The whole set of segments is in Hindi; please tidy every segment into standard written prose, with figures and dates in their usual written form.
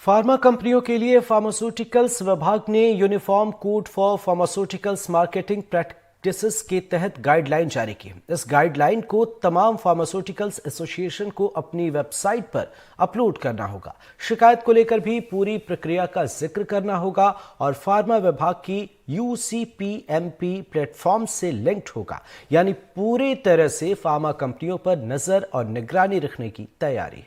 फार्मा कंपनियों के लिए फार्मास्यूटिकल्स विभाग ने uniform code for pharmaceuticals marketing practices के तहत गाइडलाइन जारी की। इस गाइडलाइन को तमाम फार्मास्यूटिकल्स एसोसिएशन को अपनी वेबसाइट पर अपलोड करना होगा। शिकायत को लेकर भी पूरी प्रक्रिया का जिक्र करना होगा और फार्मा विभाग की UCPMP प्लेटफॉर्म से लिंक्ड होगा। यानी पूरी तरह से फार्मा कंपनियों पर नजर और निगरानी रखने की तैयारी।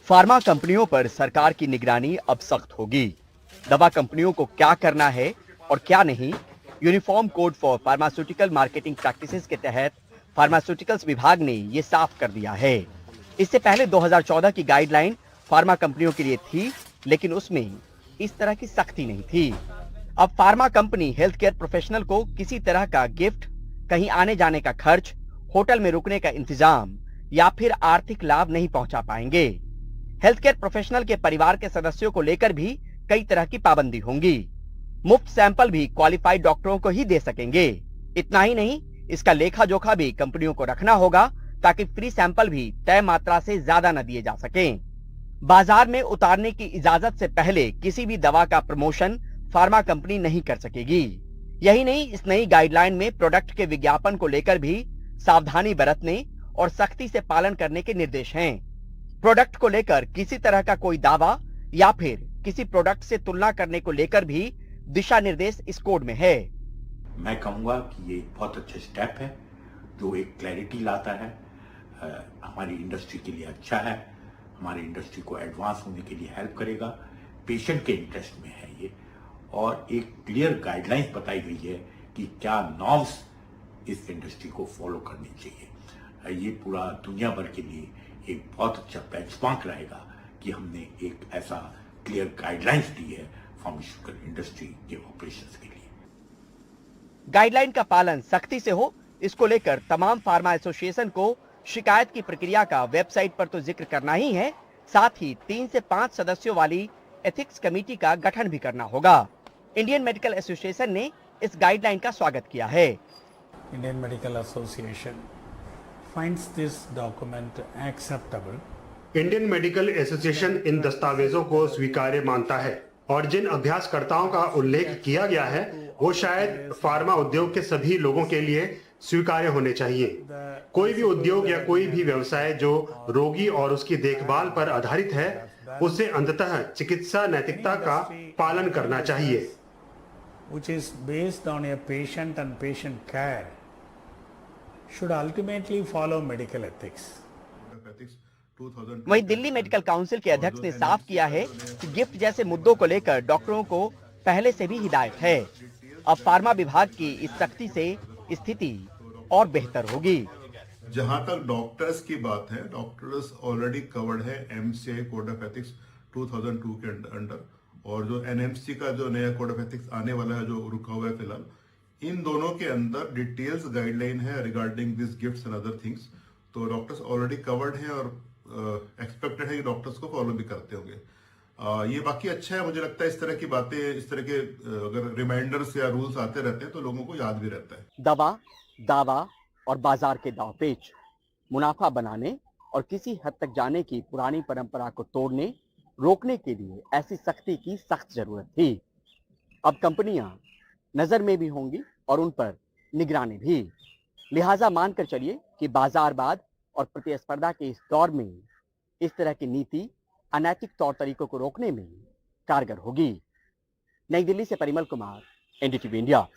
फार्मा कंपनियों पर सरकार की निगरानी अब सख्त होगी। दवा कंपनियों को क्या करना है और क्या नहीं, uniform code for pharmaceutical marketing practices के तहत फार्मास्यूटिकल्स विभाग ने ये साफ कर दिया है। इससे पहले 2014 की गाइडलाइन फार्मा कंपनियों के लिए थी, लेकिन उसमें इस तरह की सख्ती नहीं थी। अब pharma company health care professional को किसी तरह का गिफ्ट, कहीं आने जाने का खर्च, होटल में रुकने का इंतजाम या फिर आर्थिक लाभ नहीं पहुंचा पाएंगे। हेल्थ केयर प्रोफेशनल के परिवार के सदस्यों को लेकर भी कई तरह की पाबंदी होंगी। मुफ्त सैंपल भी क्वालिफाइड डॉक्टरों को ही दे सकेंगे। इतना ही नहीं, इसका लेखा जोखा भी कंपनियों को रखना होगा ताकि फ्री सैंपल भी तय मात्रा से ज्यादा न दिए जा सकें। बाजार में उतारने की इजाजत से पहले किसी भी दवा का प्रमोशन फार्मा कंपनी नहीं कर सकेगी। यही नहीं, इस नई गाइडलाइन में प्रोडक्ट के विज्ञापन को लेकर भी सावधानी बरतने और सख्ती से पालन करने के निर्देश हैं। प्रोडक्ट को लेकर किसी तरह का कोई दावा या फिर किसी प्रोडक्ट से तुलना करने को लेकर भी दिशा निर्देश इस कोड में है। मैं कहूँगा कि ये बहुत अच्छा स्टेप है जो एक क्लैरिटी लाता है। हमारी इंडस्ट्री के लिए अच्छा है, हमारी इंडस्ट्री को एडवांस होने के लिए हेल्प करेगा। पेशेंट के इंटरेस्ट में है ये, और एक क्लियर गाइडलाइंस बताई गई है कि क्या नॉर्म्स इस इंडस्ट्री को फॉलो करनी चाहिए। ये पूरा दुनिया भर के लिए एक बहुत अच्छा बेंचमार्क रहेगा कि हमने एक ऐसा क्लियर गाइडलाइंस दी है फार्मास्यूटिकल इंडस्ट्री के ऑपरेशंस के लिए। गाइडलाइन का पालन सख्ती से हो, इसको लेकर तमाम फार्मा एसोसिएशन को शिकायत की प्रक्रिया का वेबसाइट पर तो जिक्र करना ही है, साथ ही 3 से 5 सदस्यों वाली एथिक्स कमेटी का गठन भी करना होगा। इंडियन मेडिकल एसोसिएशन ने इस गाइडलाइन का स्वागत किया है। Indian Medical Association finds this document acceptable. Indian Medical Association इन दस्तावेजों को स्वीकार्य मानता है और जिन अभ्यासकर्ताओं का उल्लेख किया गया है वो शायद फार्मा उद्योग के सभी लोगों के लिए स्वीकार्य होने चाहिए। कोई भी उद्योग या कोई भी व्यवसाय जो रोगी और उसकी देखभाल पर आधारित है, उसे अंततः चिकित्सा नैतिकता का पालन करना चाहिए, which is based on a patient and patient care, should ultimately follow medical ethics. वहीं दिल्ली मेडिकल काउंसिल के अध्यक्ष ने साफ किया है कि गिफ्ट जैसे मुद्दों को लेकर डॉक्टरों को पहले से भी हिदायत है। अब फार्मा विभाग की इस सख्ती से स्थिति और बेहतर होगी। जहां तक डॉक्टर्स की बात है, डॉक्टर्स ऑलरेडी कवर्ड है MCI कोड ऑफ एथिक्स 2002 के अंडर, और जो NMC का जो नया कोड ऑफ एथिक्स आने वाला है जो रुका हुआ है फिलहाल, इन दोनों के अंदर डिटेल्स गाइडलाइन है regarding this gifts and other things. तो डॉक्टर्स ऑलरेडी कवर्ड हैं और एक्सपेक्टेड है कि डॉक्टर्स को फॉलो भी करते होंगे। ये बाकी अच्छा है, मुझे लगता है इस तरह की बातें, इस तरह के अगर रिमाइंडर्स या रूल्स आते रहते हैं तो लोगों को याद भी रहता है। दवा, दावा और बाजार के दांवपेच, मुनाफा बनाने और किसी हद तक जाने की पुरानी परंपरा को तोड़ने, रोकने के लिए ऐसी सख्ती की सख्त जरूरत थी। अब कंपनियां नजर में भी होंगी और उन पर निगरानी भी। लिहाजा मानकर चलिए कि बाजारवाद और प्रतिस्पर्धा के इस दौर में इस तरह की नीति अनैतिक तौर तरीकों को रोकने में कारगर होगी। नई दिल्ली से परिमल कुमार, NDTV इंडिया।